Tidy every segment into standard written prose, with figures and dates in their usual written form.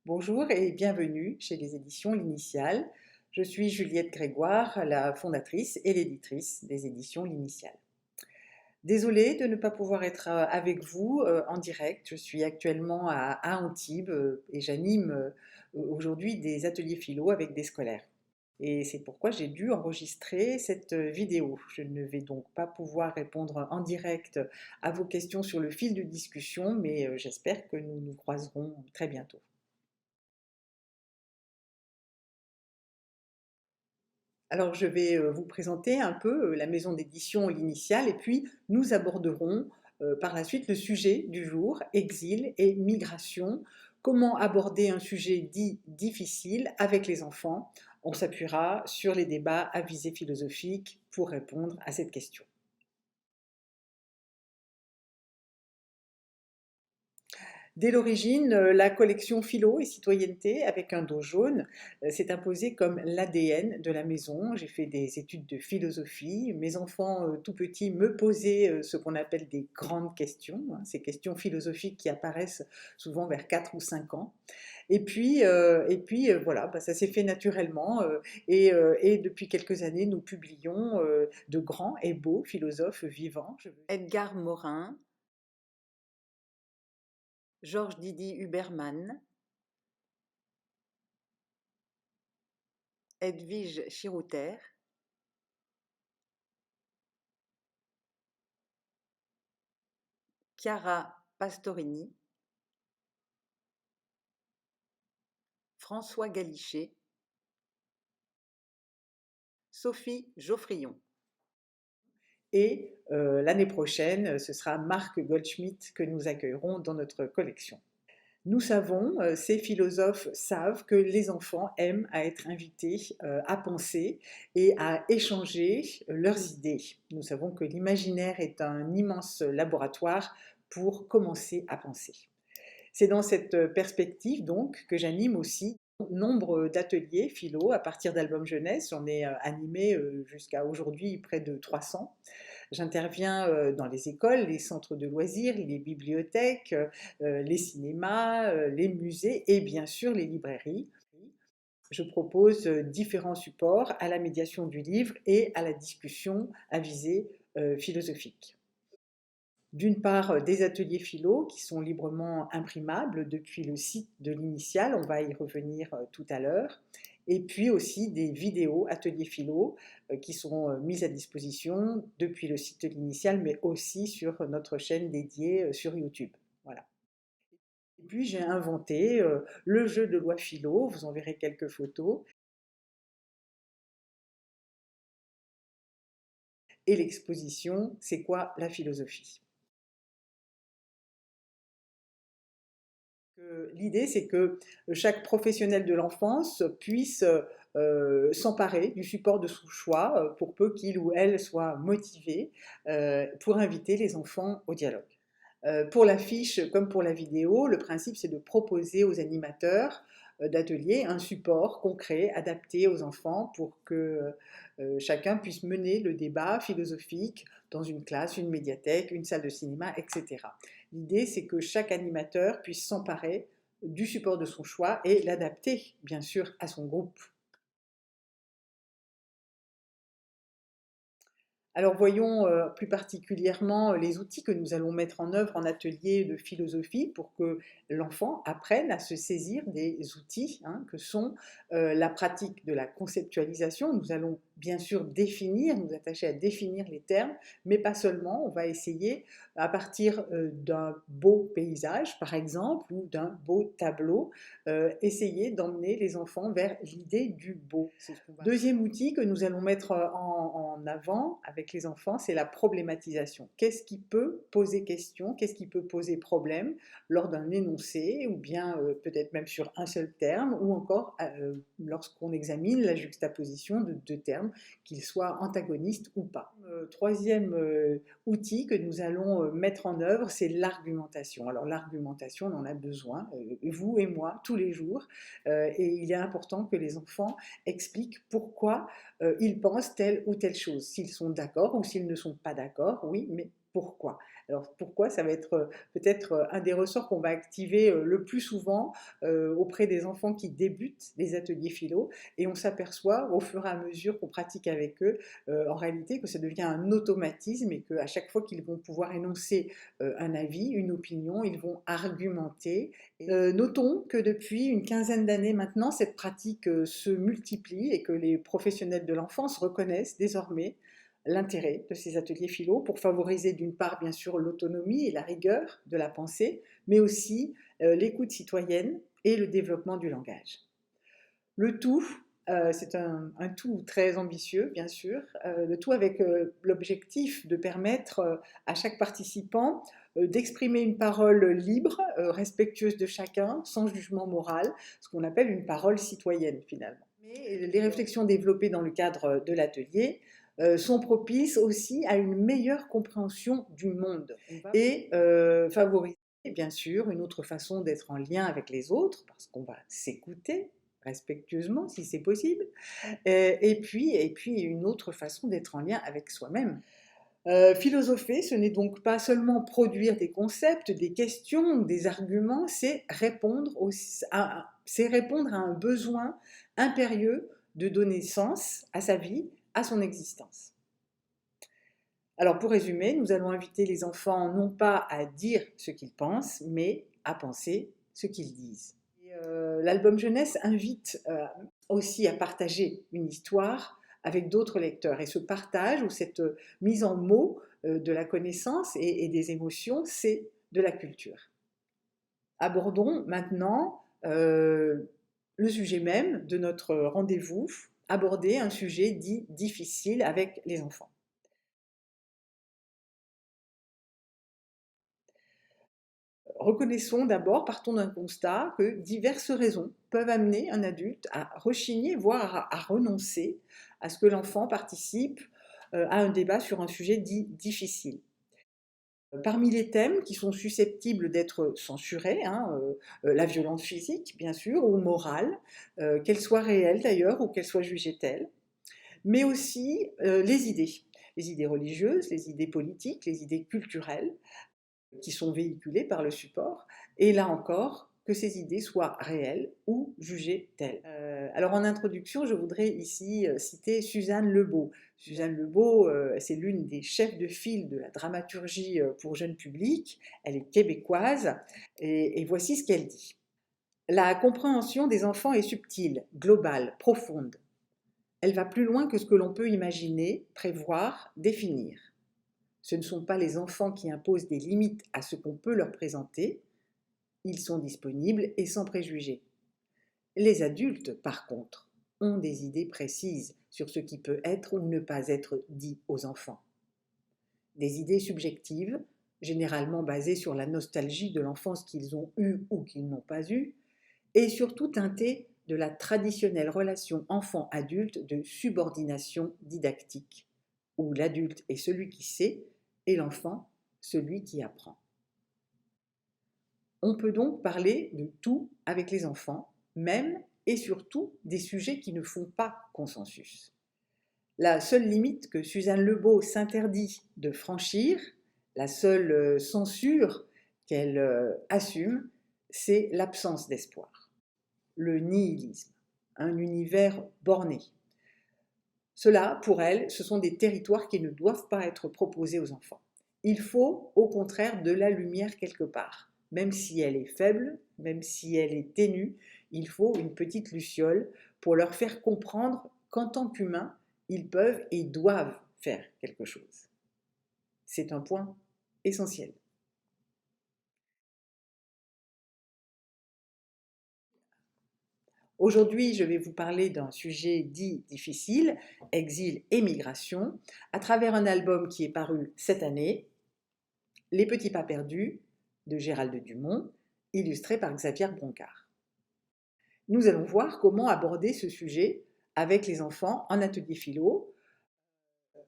Bonjour et bienvenue chez les éditions L'Initiale. Je suis Juliette Grégoire, la fondatrice et l'éditrice des éditions L'Initiale. Désolée de ne pas pouvoir être avec vous en direct. Je suis actuellement à Antibes et j'anime aujourd'hui des ateliers philo avec des scolaires. Et c'est pourquoi j'ai dû enregistrer cette vidéo. Je ne vais donc pas pouvoir répondre en direct à vos questions sur le fil de discussion, mais j'espère que nous nous croiserons très bientôt. Alors, je vais vous présenter un peu la maison d'édition L'Initiale et puis nous aborderons par la suite le sujet du jour, exil et migration. Comment aborder un sujet dit difficile avec les enfants? On s'appuiera sur les débats à visée philosophique pour répondre à cette question. Dès l'origine, la collection Philo et Citoyenneté, avec un dos jaune, s'est imposée comme l'ADN de la maison. J'ai fait des études de philosophie. Mes enfants, tout petits, me posaient ce qu'on appelle des grandes questions, hein, ces questions philosophiques qui apparaissent souvent vers 4 ou 5 ans. Et puis, voilà, bah, ça s'est fait naturellement. Et depuis quelques années, nous publions de grands et beaux philosophes vivants. Edgar Morin, Georges Didi Huberman, Edwige Chirouter, Chiara Pastorini, François Galichet, Sophie Geoffrion. Et l'année prochaine, ce sera Marc Goldschmidt que nous accueillerons dans notre collection. Nous savons, ces philosophes savent que les enfants aiment à être invités à penser et à échanger leurs idées. Nous savons que l'imaginaire est un immense laboratoire pour commencer à penser. C'est dans cette perspective donc que j'anime aussi nombre d'ateliers philo à partir d'albums jeunesse. J'en ai animé jusqu'à aujourd'hui près de 300. J'interviens dans les écoles, les centres de loisirs, les bibliothèques, les cinémas, les musées et bien sûr les librairies. Je propose différents supports à la médiation du livre et à la discussion à visée philosophique. D'une part, des ateliers philo qui sont librement imprimables depuis le site de l'Initiale, on va y revenir tout à l'heure, et puis aussi des vidéos ateliers philo qui sont mises à disposition depuis le site de l'Initiale, mais aussi sur notre chaîne dédiée sur YouTube. Voilà. Et puis j'ai inventé le jeu de loi philo, vous en verrez quelques photos, et l'exposition C'est quoi la philosophie? L'idée, c'est que chaque professionnel de l'enfance puisse s'emparer du support de son choix, pour peu qu'il ou elle soit motivé, pour inviter les enfants au dialogue. Pour l'affiche comme pour la vidéo, le principe c'est de proposer aux animateurs d'ateliers un support concret adapté aux enfants pour que chacun puisse mener le débat philosophique dans une classe, une médiathèque, une salle de cinéma, etc. L'idée c'est que chaque animateur puisse s'emparer du support de son choix et l'adapter bien sûr à son groupe. Alors voyons plus particulièrement les outils que nous allons mettre en œuvre en atelier de philosophie pour que l'enfant apprenne à se saisir des outils hein, que sont la pratique de la conceptualisation. Nous allons bien sûr définir, nous attacher à définir les termes, mais pas seulement. On va essayer à partir d'un beau paysage par exemple ou d'un beau tableau, essayer d'emmener les enfants vers l'idée du beau. Deuxième outil que nous allons mettre en avant avec les enfants, c'est la problématisation. Qu'est-ce qui peut poser question, qu'est-ce qui peut poser problème lors d'un énoncé, ou bien peut-être même sur un seul terme, ou encore lorsqu'on examine la juxtaposition de deux termes, qu'ils soient antagonistes ou pas. Troisième outil que nous allons mettre en œuvre, c'est l'argumentation. Alors l'argumentation, on en a besoin, vous et moi, tous les jours, et il est important que les enfants expliquent pourquoi ils pensent telle ou telle chose. S'ils sont d'accord ou s'ils ne sont pas d'accord, oui, mais Pourquoi? Alors pourquoi, ça va être peut-être un des ressorts qu'on va activer le plus souvent auprès des enfants qui débutent les ateliers philo, et on s'aperçoit au fur et à mesure qu'on pratique avec eux, en réalité, que ça devient un automatisme et qu'à chaque fois qu'ils vont pouvoir énoncer un avis, une opinion, ils vont argumenter. Notons que depuis une quinzaine d'années maintenant, cette pratique se multiplie et que les professionnels de l'enfance reconnaissent désormais l'intérêt de ces ateliers philo pour favoriser d'une part bien sûr l'autonomie et la rigueur de la pensée, mais aussi l'écoute citoyenne et le développement du langage. Le tout, c'est un tout très ambitieux bien sûr, le tout avec l'objectif de permettre à chaque participant d'exprimer une parole libre, respectueuse de chacun, sans jugement moral, ce qu'on appelle une parole citoyenne finalement. Mais les réflexions développées dans le cadre de l'atelier sont propices aussi à une meilleure compréhension du monde et favoriser bien sûr une autre façon d'être en lien avec les autres, parce qu'on va s'écouter respectueusement si c'est possible, et puis une autre façon d'être en lien avec soi-même. Philosopher, ce n'est donc pas seulement produire des concepts, des questions, des arguments, c'est répondre à un besoin impérieux de donner sens à sa vie, à son existence. Alors pour résumer, nous allons inviter les enfants non pas à dire ce qu'ils pensent, mais à penser ce qu'ils disent. L'album jeunesse invite aussi à partager une histoire avec d'autres lecteurs. Et ce partage ou cette mise en mots de la connaissance et des émotions, c'est de la culture. Abordons maintenant le sujet même de notre rendez-vous, aborder un sujet dit difficile avec les enfants. Reconnaissons d'abord, partons d'un constat, que diverses raisons peuvent amener un adulte à rechigner, voire à renoncer à ce que l'enfant participe à un débat sur un sujet dit difficile. Parmi les thèmes qui sont susceptibles d'être censurés, la violence physique, bien sûr, ou morale, qu'elle soit réelle d'ailleurs, ou qu'elle soit jugée telle, mais aussi les idées religieuses, les idées politiques, les idées culturelles, qui sont véhiculées par le support, et là encore, que ces idées soient réelles ou jugées telles. Alors en introduction, je voudrais ici citer Suzanne Lebeau. Suzanne Lebeau, c'est l'une des chefs de file de la dramaturgie pour jeunes publics, elle est québécoise, et voici ce qu'elle dit. La compréhension des enfants est subtile, globale, profonde. Elle va plus loin que ce que l'on peut imaginer, prévoir, définir. Ce ne sont pas les enfants qui imposent des limites à ce qu'on peut leur présenter, ils sont disponibles et sans préjugés. Les adultes, par contre, ont des idées précises sur ce qui peut être ou ne pas être dit aux enfants. Des idées subjectives, généralement basées sur la nostalgie de l'enfance qu'ils ont eue ou qu'ils n'ont pas eue, et surtout teintées de la traditionnelle relation enfant-adulte de subordination didactique, où l'adulte est celui qui sait et l'enfant celui qui apprend. On peut donc parler de tout avec les enfants, même et surtout des sujets qui ne font pas consensus. La seule limite que Suzanne Lebeau s'interdit de franchir, la seule censure qu'elle assume, c'est l'absence d'espoir, le nihilisme, un univers borné. Cela, pour elle, ce sont des territoires qui ne doivent pas être proposés aux enfants. Il faut, au contraire, de la lumière quelque part. Même si elle est faible, même si elle est ténue, il faut une petite luciole pour leur faire comprendre qu'en tant qu'humains, ils peuvent et doivent faire quelque chose. C'est un point essentiel. Aujourd'hui, je vais vous parler d'un sujet dit difficile, exil et migration, à travers un album qui est paru cette année, Les petits pas perdus, de Gérald Dumont, illustré par Xavier Broncard. Nous allons voir comment aborder ce sujet avec les enfants en atelier philo,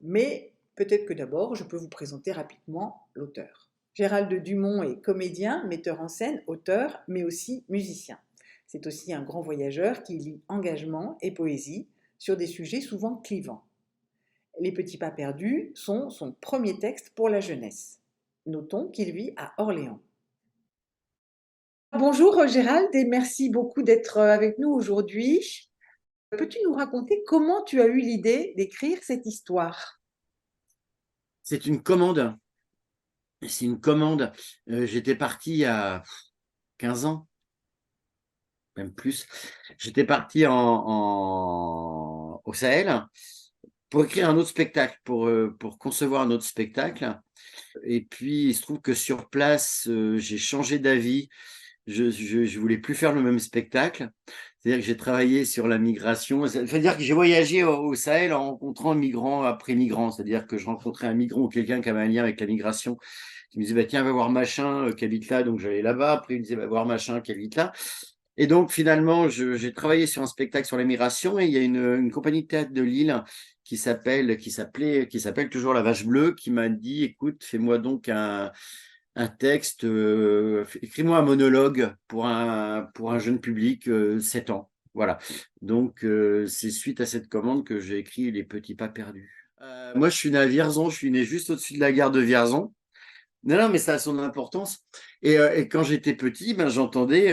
mais peut-être que d'abord je peux vous présenter rapidement l'auteur. Gérald Dumont est comédien, metteur en scène, auteur, mais aussi musicien. C'est aussi un grand voyageur qui lie engagement et poésie sur des sujets souvent clivants. Les petits pas perdus sont son premier texte pour la jeunesse. Notons qu'il vit à Orléans. Bonjour Gérald et merci beaucoup d'être avec nous aujourd'hui. Peux-tu nous raconter comment tu as eu l'idée d'écrire cette histoire? C'est une commande. C'est une commande. J'étais parti il y a 15 ans, même plus. J'étais parti au Sahel pour écrire un autre spectacle, pour concevoir un autre spectacle. Et puis, il se trouve que sur place, j'ai changé d'avis. Je voulais plus faire le même spectacle. C'est-à-dire que j'ai travaillé sur la migration. C'est-à-dire que j'ai voyagé au Sahel en rencontrant migrant après migrant. C'est-à-dire que je rencontrais un migrant ou quelqu'un qui avait un lien avec la migration, qui me disait, bah, tiens, va voir machin qui habite là. Donc j'allais là-bas. Après, il me disait, va voir machin qui habite là. Et donc, finalement, j'ai travaillé sur un spectacle sur la migration et il y a une compagnie de théâtre de Lille qui s'appelle toujours La Vache Bleue, qui m'a dit, écoute, fais-moi donc un texte, écris-moi un monologue pour un jeune public, 7 ans. Voilà. Donc, c'est suite à cette commande que j'ai écrit Les Petits Pas Perdus. Moi, je suis né à Vierzon, je suis né juste au-dessus de la gare de Vierzon. Non, non, mais ça a son importance. Et quand j'étais petit, ben, j'entendais,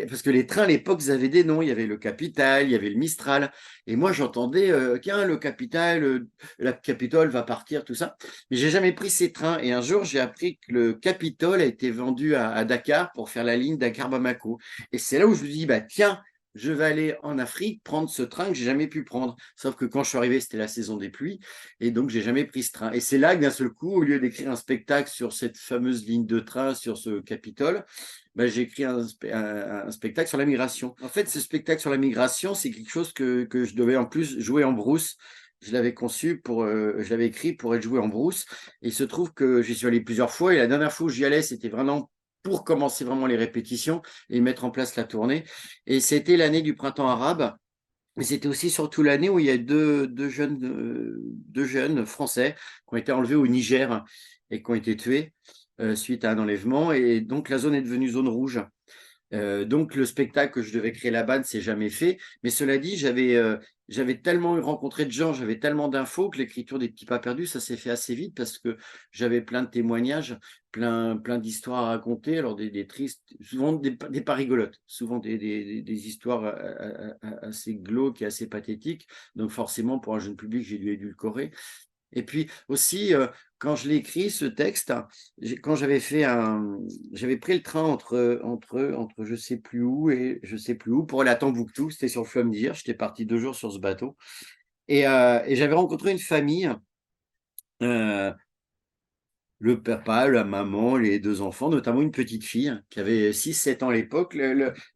parce que les trains à l'époque, ils avaient des noms. Il y avait le Capital, il y avait le Mistral. Et moi, j'entendais, tiens, le Capital, la Capitole va partir, tout ça. Mais j'ai jamais pris ces trains. Et un jour, j'ai appris que le Capitole a été vendu à Dakar pour faire la ligne Dakar-Bamako. Et c'est là où je me dis, bah, tiens, je vais aller en Afrique prendre ce train que j'ai jamais pu prendre. Sauf que quand je suis arrivé, c'était la saison des pluies. Et donc, j'ai jamais pris ce train. Et c'est là que d'un seul coup, au lieu d'écrire un spectacle sur cette fameuse ligne de train, sur ce Capitole, bah, j'ai écrit un spectacle sur la migration. En fait, ce spectacle sur la migration, c'est quelque chose que je devais en plus jouer en brousse. Je l'avais conçu je l'avais écrit pour être joué en brousse. Et il se trouve que j'y suis allé plusieurs fois. Et la dernière fois où j'y allais, c'était vraiment pour commencer vraiment les répétitions et mettre en place la tournée. Et c'était l'année du printemps arabe. Mais c'était aussi surtout l'année où il y a deux jeunes Français qui ont été enlevés au Niger et qui ont été tués suite à un enlèvement. Et donc, la zone est devenue zone rouge. Donc, le spectacle que je devais créer là-bas ne s'est jamais fait. Mais cela dit, j'avais tellement rencontré de gens, j'avais tellement d'infos que l'écriture des Petits Pas Perdus, ça s'est fait assez vite parce que j'avais plein de témoignages, plein d'histoires à raconter. Alors, des tristes, souvent des pas rigolotes, souvent des histoires assez glauques et assez pathétiques. Donc, forcément, pour un jeune public, j'ai dû édulcorer. Et puis aussi, quand je l'ai écrit, ce texte, quand j'avais pris le train entre je sais plus où et je sais plus où pour aller à Tombouctou, c'était sur le fleuve Niger, j'étais parti 2 jours sur ce bateau. Et j'avais rencontré une famille, euh, le papa, la maman, les 2 enfants, notamment une petite fille qui avait 6 7 ans à l'époque,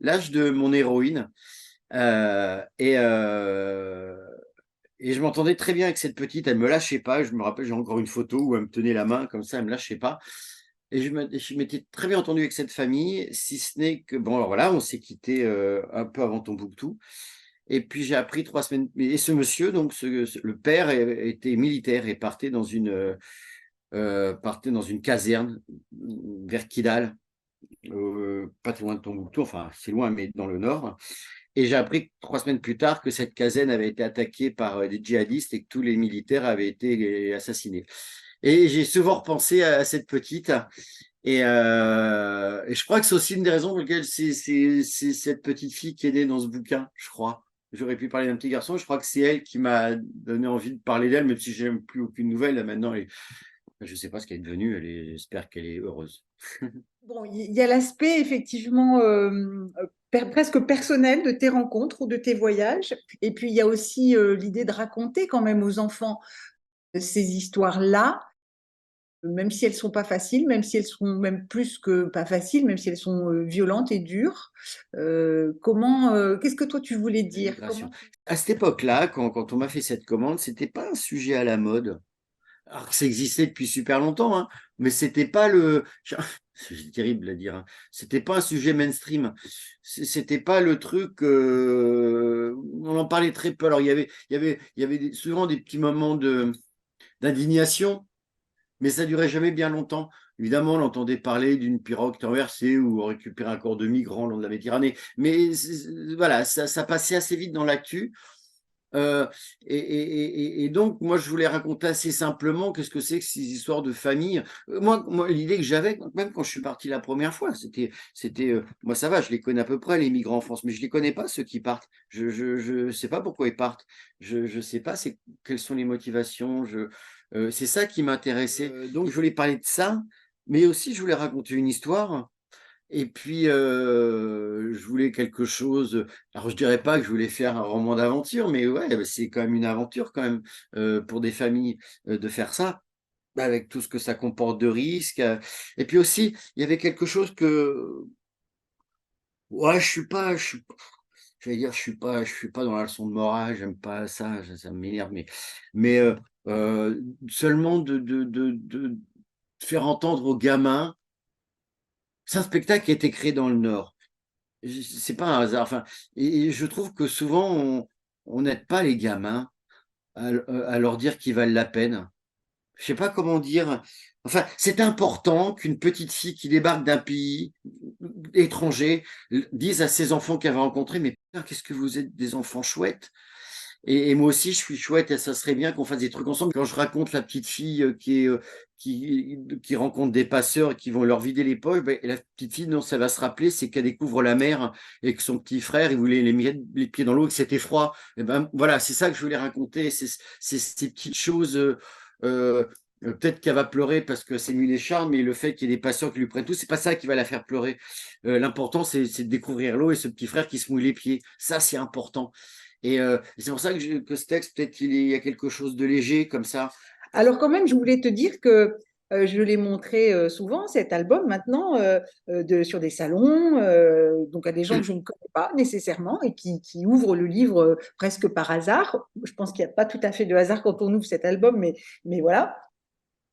l'âge de mon héroïne. Euh, et, euh, Et je m'entendais très bien avec cette petite, elle me lâchait pas. Je me rappelle, j'ai encore une photo où elle me tenait la main comme ça, elle me lâchait pas. Et je m'étais très bien entendu avec cette famille, si ce n'est que, bon, alors voilà, on s'est quitté un peu avant Tombouctou. Et puis j'ai appris 3 semaines. Et ce monsieur, donc le père était militaire et partait dans une caserne vers Kidal, pas très loin de Tombouctou, enfin c'est loin, mais dans le nord. Et j'ai appris 3 semaines plus tard que cette caserne avait été attaquée par des djihadistes et que tous les militaires avaient été assassinés. Et j'ai souvent repensé à cette petite. Et je crois que c'est aussi une des raisons pour lesquelles c'est cette petite fille qui est née dans ce bouquin, je crois. J'aurais pu parler d'un petit garçon. Je crois que c'est elle qui m'a donné envie de parler d'elle, même si je n'ai plus aucune nouvelle. Là, maintenant, je ne sais pas ce qu'elle est devenue. J'espère qu'elle est heureuse. Bon, il y a l'aspect effectivement presque personnel de tes rencontres ou de tes voyages. Et puis il y a aussi l'idée de raconter quand même aux enfants ces histoires-là, même si elles sont pas faciles, même si elles sont même plus que pas faciles, même si elles sont violentes et dures. Qu'est-ce que toi tu voulais La dire? migration. À cette époque-là, quand on m'a fait cette commande, c'était pas un sujet à la mode. Alors que ça existait depuis super longtemps, hein, mais c'était pas c'est terrible à dire, hein, c'était pas un sujet mainstream. C'était pas le truc. On en parlait très peu. Alors il y avait souvent des petits moments d'indignation, mais ça durait jamais bien longtemps. Évidemment, on entendait parler d'une pirogue traversée ou récupérer un corps de migrant le long de la Méditerranée, mais voilà, ça passait assez vite dans l'actu. Euh, et donc, moi, je voulais raconter assez simplement qu'est-ce que c'est que ces histoires de famille. Moi l'idée que j'avais, même quand je suis parti la première fois, moi, ça va, je les connais à peu près, les migrants en France, mais je les connais pas, ceux qui partent. Je sais pas pourquoi ils partent. Je sais pas quelles sont les motivations. C'est ça qui m'intéressait. Donc, je voulais parler de ça, mais aussi, je voulais raconter une histoire. Et puis, je voulais quelque chose, alors je dirais pas que je voulais faire un roman d'aventure, mais ouais, bah, c'est quand même une aventure quand même, pour des familles, de faire ça, avec tout ce que ça comporte de risques, et puis aussi, il y avait quelque chose que ouais, je vais dire, je suis pas dans la leçon de morale, j'aime pas ça, ça m'énerve, mais seulement de faire entendre aux gamins c'est un spectacle qui a été créé dans le Nord. C'est pas un hasard. Enfin, et je trouve que souvent, on n'aide pas les gamins à leur dire qu'ils valent la peine. Je sais pas comment dire. Enfin, c'est important qu'une petite fille qui débarque d'un pays étranger dise à ses enfants qu'elle va rencontrer, mais putain, qu'est-ce que vous êtes des enfants chouettes. Et moi aussi, je suis chouette et ça serait bien qu'on fasse des trucs ensemble. Quand je raconte la petite fille qui rencontre des passeurs et qui vont leur vider les poches, ben, la petite fille, non, ça va se rappeler, c'est qu'elle découvre la mer et que son petit frère, il voulait les mettre les pieds dans l'eau et que c'était froid. Et ben voilà, c'est ça que je voulais raconter. C'est ces petites choses. Euh, Peut-être qu'elle va pleurer parce que c'est lui les charmes, mais le fait qu'il y ait des patients qui lui prennent tout, c'est pas ça qui va la faire pleurer. L'important, c'est de découvrir l'eau et ce petit frère qui se mouille les pieds. Ça, c'est important. Et c'est pour ça que ce texte, peut-être qu'il y a quelque chose de léger comme ça. Alors quand même, je voulais te dire que je l'ai montré souvent, cet album maintenant, sur des salons, donc à des gens que je ne connais pas nécessairement et qui ouvrent le livre presque par hasard. Je pense qu'il n'y a pas tout à fait de hasard quand on ouvre cet album, mais voilà.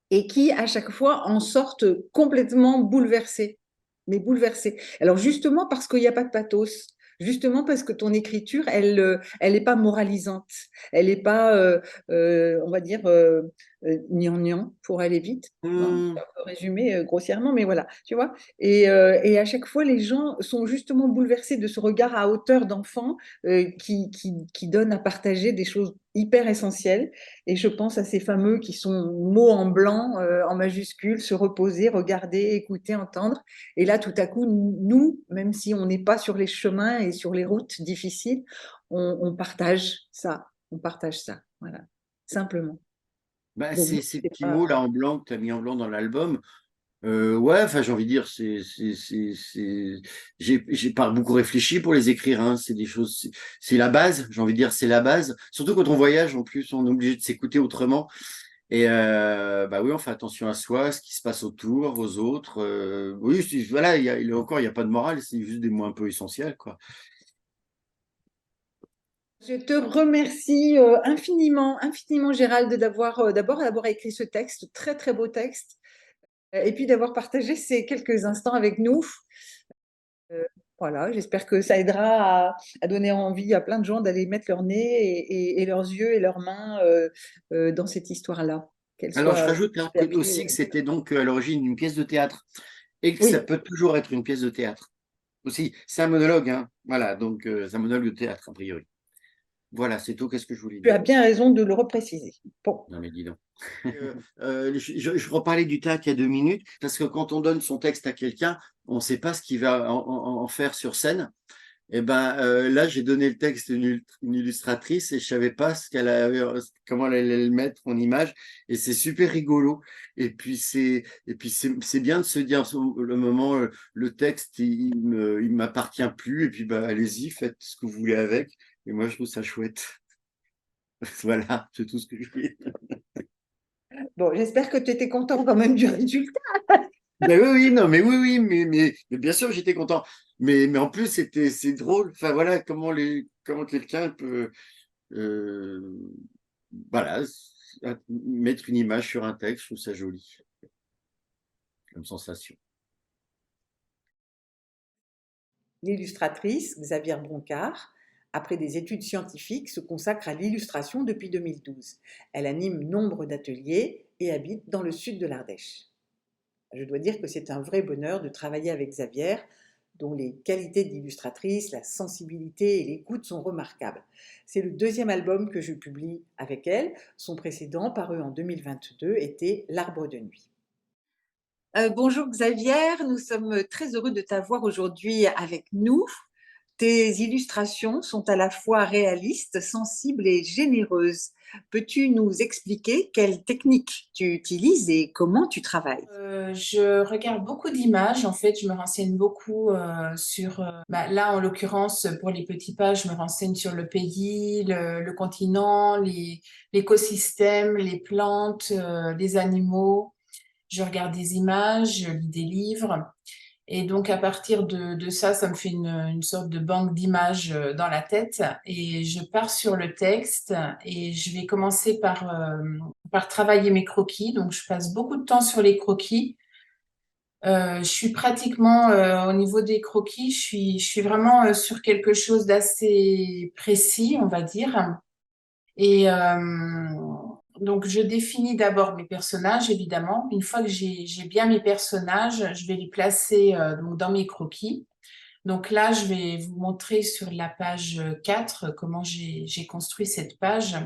Et qui, à chaque fois, en sortent complètement bouleversés. Mais bouleversés. Alors justement parce qu'il n'y a pas de pathos. Justement parce que ton écriture, elle n'est pas moralisante. Elle n'est pas, on va dire, gnangnan pour aller vite. Hein, Hum, on peut résumer grossièrement, mais voilà, tu vois. Et à chaque fois, les gens sont justement bouleversés de ce regard à hauteur d'enfant qui donne à partager des choses hyper essentielles. Et je pense à ces fameux qui sont mots en blanc, en majuscule, se reposer, regarder, écouter, entendre. Et là, tout à coup, nous, même si on n'est pas sur les chemins et sur les routes difficiles, on partage ça. On partage ça. Voilà. Simplement. bah, Donc, bon, ces c'est petits mots pas. là en blanc que tu as mis en blanc dans l'album, ouais, enfin j'ai envie de dire, j'ai pas beaucoup réfléchi pour les écrire, hein. C'est des choses, c'est la base, j'ai envie de dire, c'est la base. Surtout quand on voyage, en plus, on est obligé de s'écouter autrement. Et bah oui, on fait attention à soi, ce qui se passe autour, aux autres. Oui, voilà, il y a pas de morale, c'est juste des mots un peu essentiels, quoi. Je te remercie infiniment, infiniment, Gérald, d'abord d'avoir écrit ce texte, très très beau texte, et puis d'avoir partagé ces quelques instants avec nous. Euh, voilà, j'espère que ça aidera à donner envie à plein de gens d'aller mettre leur nez et leurs yeux et leurs mains dans cette histoire-là, qu'elle Alors, je soit rajoute un truc papier. aussi que c'était donc à l'origine une pièce de théâtre et que ça Oui, peut toujours être une pièce de théâtre aussi. C'est un monologue, hein. Voilà, donc c'est un monologue de théâtre a priori. Voilà, c'est tout. Qu'est-ce que je voulais tu as dire? bien raison de le repréciser. Bon, Non, mais dis donc. Je reparlais du théâtre il y a 2 minutes parce que quand on donne son texte à quelqu'un, on ne sait pas ce qu'il va en faire sur scène. Et ben là, j'ai donné le texte à une illustratrice et je savais pas comment elle allait le mettre en image. Et c'est super rigolo. Et puis c'est bien de se dire le moment, le texte, il m'appartient plus. Et puis bah allez-y, faites ce que vous voulez avec. Et moi, je trouve ça chouette. Voilà, c'est tout ce que je voulais dire. bon, j'espère que tu étais content quand même du résultat. Ben oui, oui, non, mais oui, oui, mais bien sûr, j'étais content. Mais en plus, c'est drôle. Enfin voilà, comment quelqu'un peut euh, voilà, mettre une image sur un texte, je trouve ça joli comme sensation. L'illustratrice, Xavier Broncard, après des études scientifiques, se consacre à l'illustration depuis 2012. Elle anime nombre d'ateliers et habite dans le sud de l'Ardèche. Je dois dire que c'est un vrai bonheur de travailler avec Xavier, dont les qualités d'illustratrice, la sensibilité et l'écoute sont remarquables. C'est le deuxième album que je publie avec elle. Son précédent, paru en 2022, était L'Arbre de nuit. Bonjour Xavier, nous sommes très heureux de t'avoir aujourd'hui avec nous. Tes illustrations sont à la fois réalistes, sensibles et généreuses. Peux-tu nous expliquer quelle technique tu utilises et comment tu travailles? Je regarde beaucoup d'images. En fait, je me renseigne beaucoup sur. Là, en l'occurrence, pour les petits pas, je me renseigne sur le pays, le continent, l'écosystème, les plantes, les animaux. Je regarde des images, je lis des livres. Et donc, à partir de ça, ça me fait une sorte de banque d'images dans la tête. Et je pars sur le texte et je vais commencer par travailler mes croquis. Donc, je passe beaucoup de temps sur les croquis. Je suis pratiquement, au niveau des croquis, je suis vraiment sur quelque chose d'assez précis, on va dire. Et donc, je définis d'abord mes personnages, évidemment. Une fois que j'ai bien mes personnages, je vais les placer donc dans mes croquis. Donc là, je vais vous montrer sur la page 4 comment j'ai construit cette page.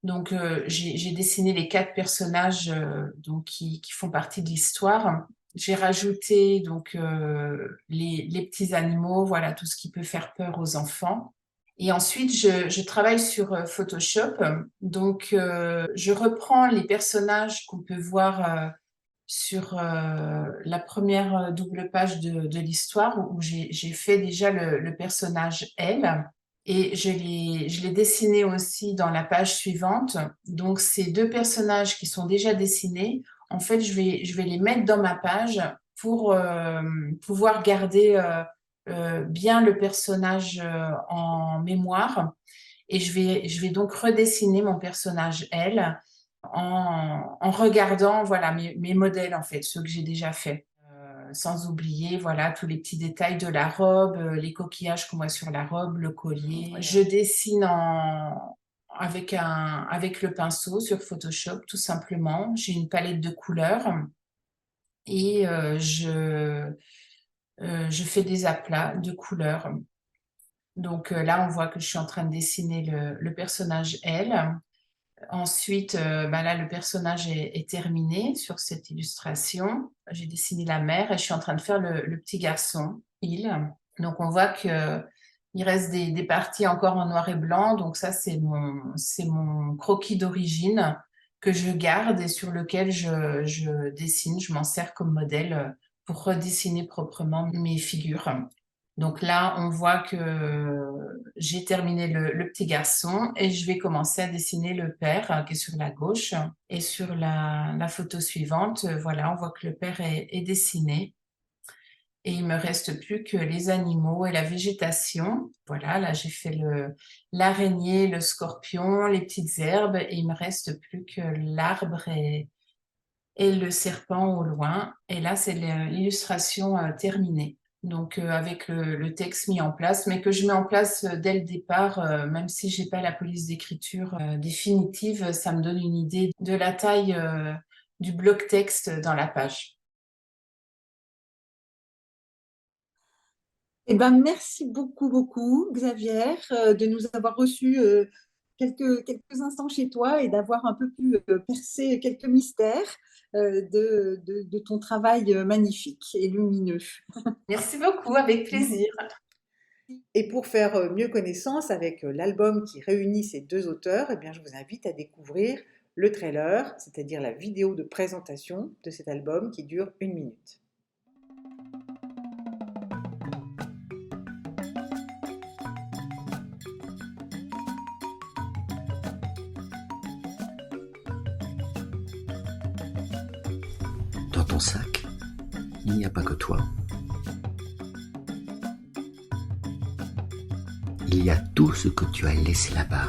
Donc, j'ai dessiné les 4 personnages donc qui font partie de l'histoire. J'ai rajouté donc les petits animaux, voilà, tout ce qui peut faire peur aux enfants. Et ensuite, je travaille sur Photoshop. Donc, je reprends les personnages qu'on peut voir sur la première double page de l'histoire où j'ai fait déjà le personnage elle. Et je l'ai dessiné aussi dans la page suivante. Donc, ces 2 personnages qui sont déjà dessinés, en fait, je vais les mettre dans ma page pour pouvoir garder bien le personnage en mémoire. Et je vais donc redessiner mon personnage, elle, en regardant voilà, mes modèles, en fait, ceux que j'ai déjà faits. Sans oublier voilà, tous les petits détails de la robe, les coquillages qu'on voit sur la robe, le collier. Je dessine avec le pinceau sur Photoshop, tout simplement. J'ai une palette de couleurs et je fais des aplats de couleurs. Donc là, on voit que je suis en train de dessiner le personnage elle. Ensuite, là, le personnage est terminé sur cette illustration. J'ai dessiné la mère et je suis en train de faire le petit garçon, il. Donc, on voit qu'il reste des parties encore en noir et blanc. Donc, ça, c'est mon croquis d'origine que je garde et sur lequel je dessine. Je m'en sers comme modèle pour redessiner proprement mes figures. Donc là, on voit que j'ai terminé le petit garçon et je vais commencer à dessiner le père qui est sur la gauche. Et sur la photo suivante, voilà, on voit que le père est dessiné. Et il me reste plus que les animaux et la végétation. Voilà, là j'ai fait l'araignée, le scorpion, les petites herbes et il me reste plus que l'arbre et le serpent au loin. Et là, c'est l'illustration terminée. Donc, avec le texte mis en place, mais que je mets en place dès le départ, même si j'ai pas la police d'écriture définitive, ça me donne une idée de la taille du bloc texte dans la page. Eh ben, merci beaucoup, beaucoup, Xavier, de nous avoir reçus quelques instants chez toi et d'avoir un peu pu percer quelques mystères de ton travail magnifique et lumineux. Merci beaucoup, avec plaisir. Et pour faire mieux connaissance avec l'album qui réunit ces 2 auteurs, eh bien, je vous invite à découvrir le trailer, c'est-à-dire la vidéo de présentation de cet album qui dure 1 minute. Dans ton sac, il n'y a pas que toi. Il y a tout ce que tu as laissé là-bas.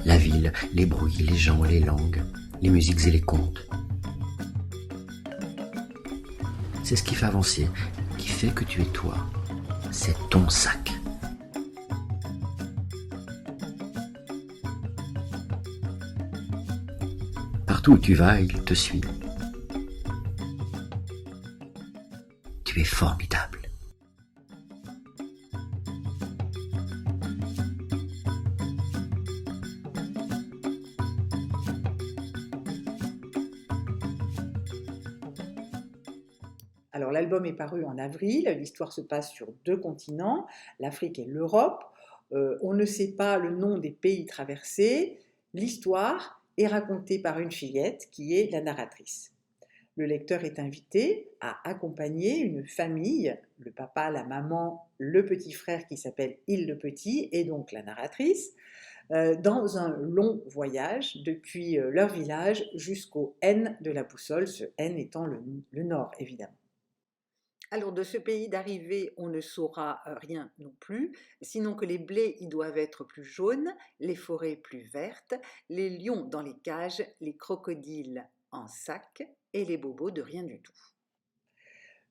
La ville, les bruits, les gens, les langues, les musiques et les contes. C'est ce qui fait avancer, qui fait que tu es toi. C'est ton sac. Partout où tu vas, il te suit. Tu es formidable. Alors l'album est paru en avril, l'histoire se passe sur 2 continents, l'Afrique et l'Europe. On ne sait pas le nom des pays traversés. L'histoire est racontée par une fillette qui est la narratrice. Le lecteur est invité à accompagner une famille, le papa, la maman, le petit frère qui s'appelle Il le Petit et donc la narratrice, dans un long voyage depuis leur village jusqu'au N de la boussole, ce N étant le nord évidemment. Alors de ce pays d'arrivée, on ne saura rien non plus, sinon que les blés y doivent être plus jaunes, les forêts plus vertes, les lions dans les cages, les crocodiles en sac et les bobos de rien du tout.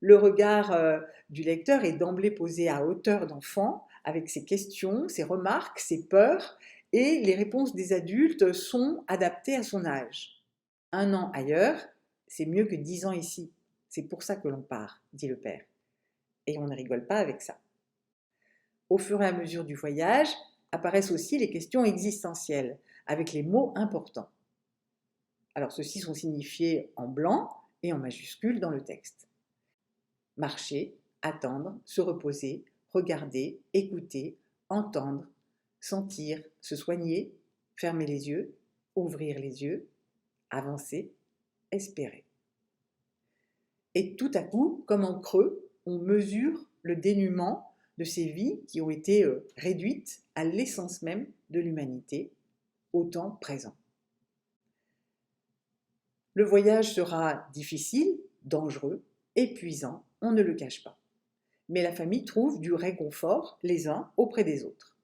Le regard du lecteur est d'emblée posé à hauteur d'enfant, avec ses questions, ses remarques, ses peurs, et les réponses des adultes sont adaptées à son âge. 1 an ailleurs, c'est mieux que 10 ans ici. C'est pour ça que l'on part, dit le père. Et on ne rigole pas avec ça. Au fur et à mesure du voyage, apparaissent aussi les questions existentielles, avec les mots importants. Alors ceux-ci sont signifiés en blanc et en majuscule dans le texte. Marcher, attendre, se reposer, regarder, écouter, entendre, sentir, se soigner, fermer les yeux, ouvrir les yeux, avancer, espérer. Et tout à coup, comme en creux, on mesure le dénuement de ces vies qui ont été réduites à l'essence même de l'humanité, au temps présent. Le voyage sera difficile, dangereux, épuisant, on ne le cache pas. Mais la famille trouve du réconfort les uns auprès des autres.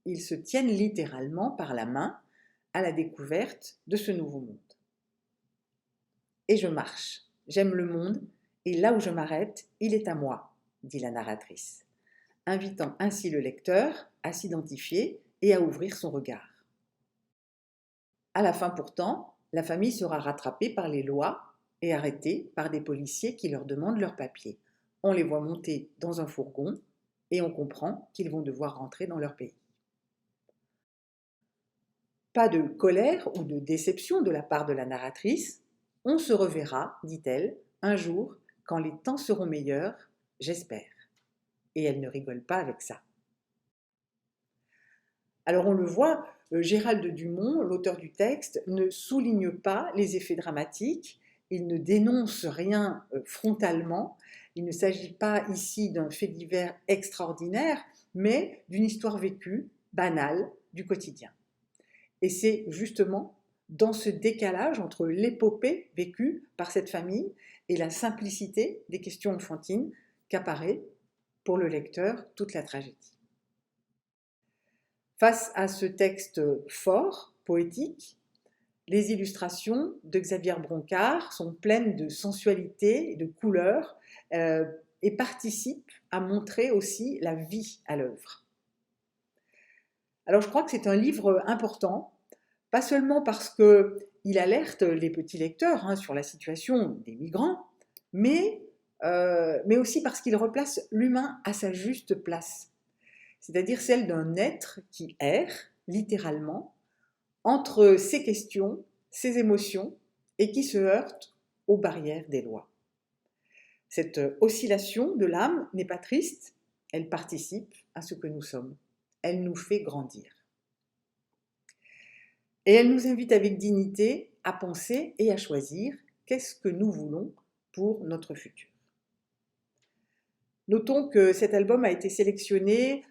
Ils se tiennent littéralement par la main à la découverte de ce nouveau monde. Et je marche. J'aime le monde, et là où je m'arrête, il est à moi, dit la narratrice, invitant ainsi le lecteur à s'identifier et à ouvrir son regard. À la fin pourtant, la famille sera rattrapée par les lois et arrêtée par des policiers qui leur demandent leurs papiers. On les voit monter dans un fourgon et on comprend qu'ils vont devoir rentrer dans leur pays. Pas de colère ou de déception de la part de la narratrice. On se reverra, dit-elle, un jour, quand les temps seront meilleurs, j'espère. Et elle ne rigole pas avec ça. Alors on le voit, Gérald Dumont, l'auteur du texte, ne souligne pas les effets dramatiques, il ne dénonce rien frontalement, il ne s'agit pas ici d'un fait divers extraordinaire, mais d'une histoire vécue, banale, du quotidien. Et c'est justement dans ce décalage entre l'épopée vécue par cette famille et la simplicité des questions enfantines qu'apparaît pour le lecteur toute la tragédie. Face à ce texte fort, poétique, les illustrations de Xavier Broncard sont pleines de sensualité et de couleurs et participent à montrer aussi la vie à l'œuvre. Alors je crois que c'est un livre important, pas seulement parce qu'il alerte les petits lecteurs sur la situation des migrants, mais aussi parce qu'il replace l'humain à sa juste place, c'est-à-dire celle d'un être qui erre, littéralement, entre ses questions, ses émotions, et qui se heurte aux barrières des lois. Cette oscillation de l'âme n'est pas triste, elle participe à ce que nous sommes, elle nous fait grandir. Et elle nous invite avec dignité à penser et à choisir qu'est-ce que nous voulons pour notre futur. Notons que cet album a été sélectionné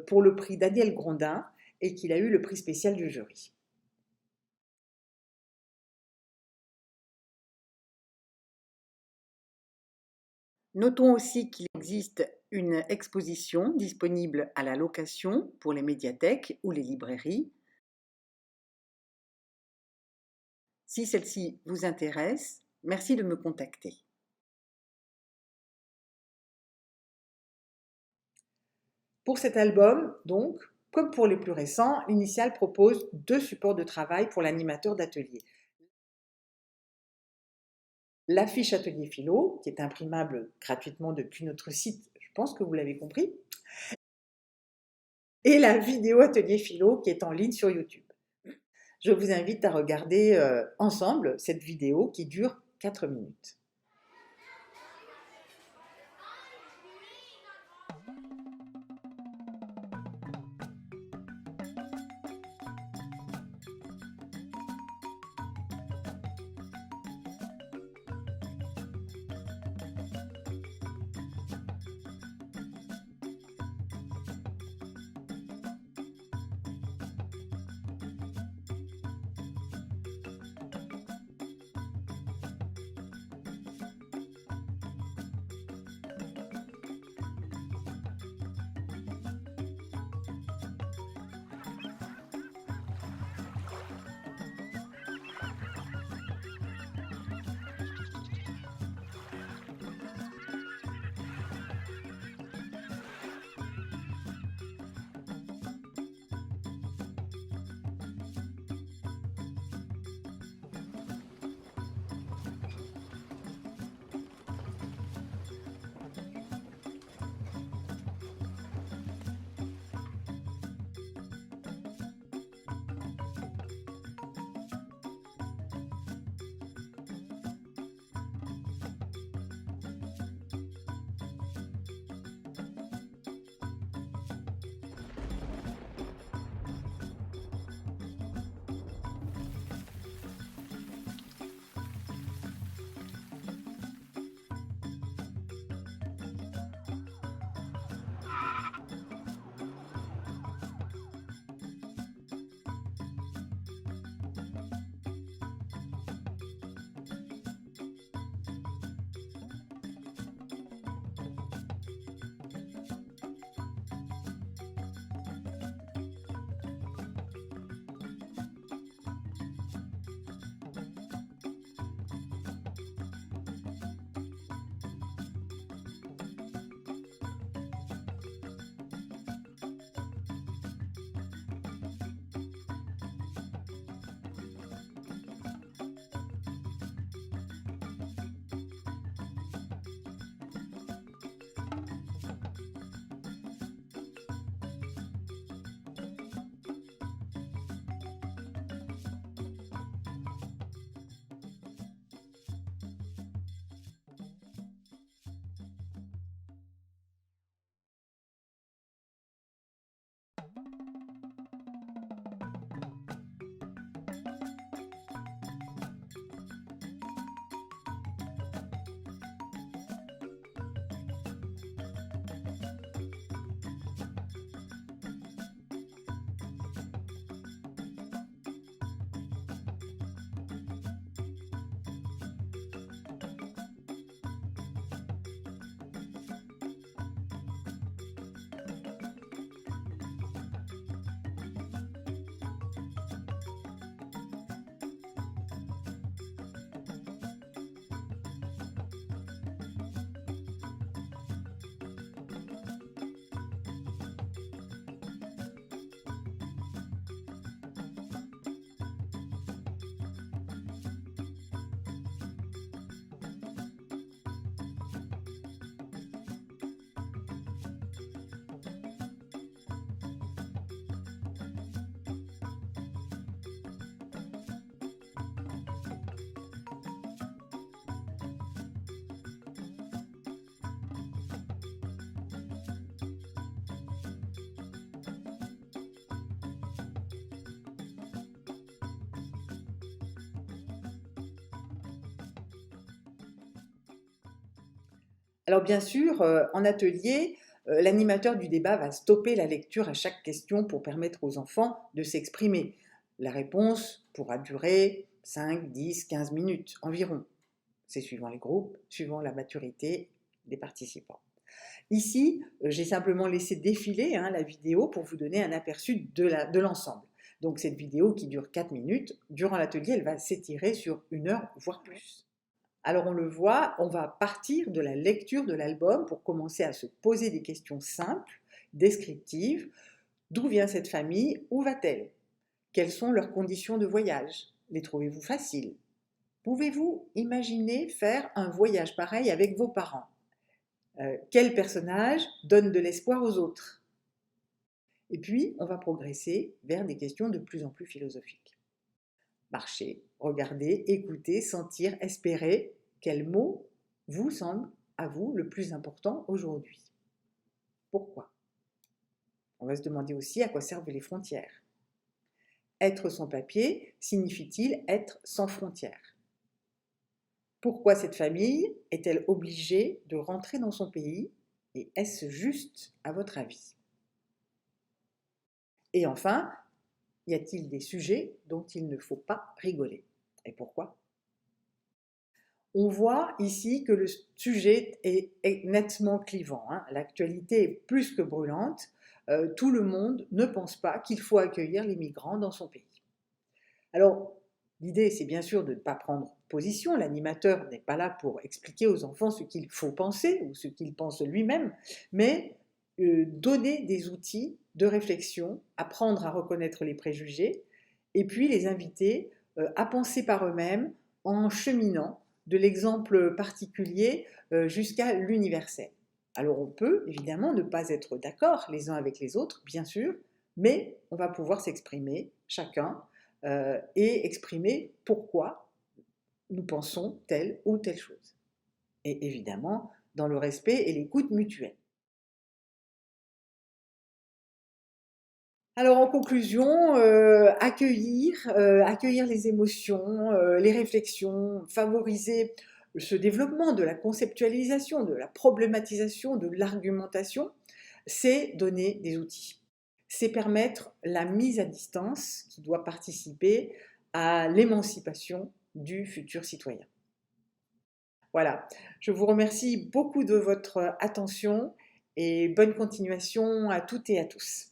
pour le prix Daniel Grondin et qu'il a eu le prix spécial du jury. Notons aussi qu'il existe une exposition disponible à la location pour les médiathèques ou les librairies. Si celle-ci vous intéresse, merci de me contacter. Pour cet album, donc, comme pour les plus récents, l'Initiale propose 2 supports de travail pour l'animateur d'atelier. L'affiche Atelier Philo, qui est imprimable gratuitement depuis notre site, je pense que vous l'avez compris, et la vidéo Atelier Philo qui est en ligne sur YouTube. Je vous invite à regarder ensemble cette vidéo qui dure 4 minutes. Alors bien sûr, en atelier, l'animateur du débat va stopper la lecture à chaque question pour permettre aux enfants de s'exprimer. La réponse pourra durer 5, 10, 15 minutes environ. C'est suivant les groupes, suivant la maturité des participants. Ici, j'ai simplement laissé défiler la vidéo pour vous donner un aperçu de l'ensemble. Donc cette vidéo qui dure 4 minutes, durant l'atelier, elle va s'étirer sur 1 heure, voire plus. Alors on le voit, on va partir de la lecture de l'album pour commencer à se poser des questions simples, descriptives. D'où vient cette famille? Où va-t-elle? Quelles sont leurs conditions de voyage? Les trouvez-vous faciles? Pouvez-vous imaginer faire un voyage pareil avec vos parents? Quel personnage donne de l'espoir aux autres? Et puis, on va progresser vers des questions de plus en plus philosophiques. Marcher, regarder, écouter, sentir, espérer. Quel mot vous semble à vous le plus important aujourd'hui? Pourquoi? On va se demander aussi à quoi servent les frontières. Être sans papier signifie-t-il être sans frontières? Pourquoi cette famille est-elle obligée de rentrer dans son pays? Et est-ce juste à votre avis? Et enfin, y a-t-il des sujets dont il ne faut pas rigoler? Et pourquoi? On voit ici que le sujet est nettement clivant. L'actualité est plus que brûlante. Tout le monde ne pense pas qu'il faut accueillir les migrants dans son pays. Alors, l'idée, c'est bien sûr de ne pas prendre position. L'animateur n'est pas là pour expliquer aux enfants ce qu'il faut penser ou ce qu'il pense lui-même, mais donner des outils de réflexion, apprendre à reconnaître les préjugés, et puis les inviter à penser par eux-mêmes en cheminant de l'exemple particulier jusqu'à l'universel. Alors on peut évidemment ne pas être d'accord les uns avec les autres, bien sûr, mais on va pouvoir s'exprimer chacun et exprimer pourquoi nous pensons telle ou telle chose. Et évidemment, dans le respect et l'écoute mutuelle. Alors en conclusion, accueillir les émotions, les réflexions, favoriser ce développement de la conceptualisation, de la problématisation, de l'argumentation, c'est donner des outils. C'est permettre la mise à distance qui doit participer à l'émancipation du futur citoyen. Voilà, je vous remercie beaucoup de votre attention et bonne continuation à toutes et à tous.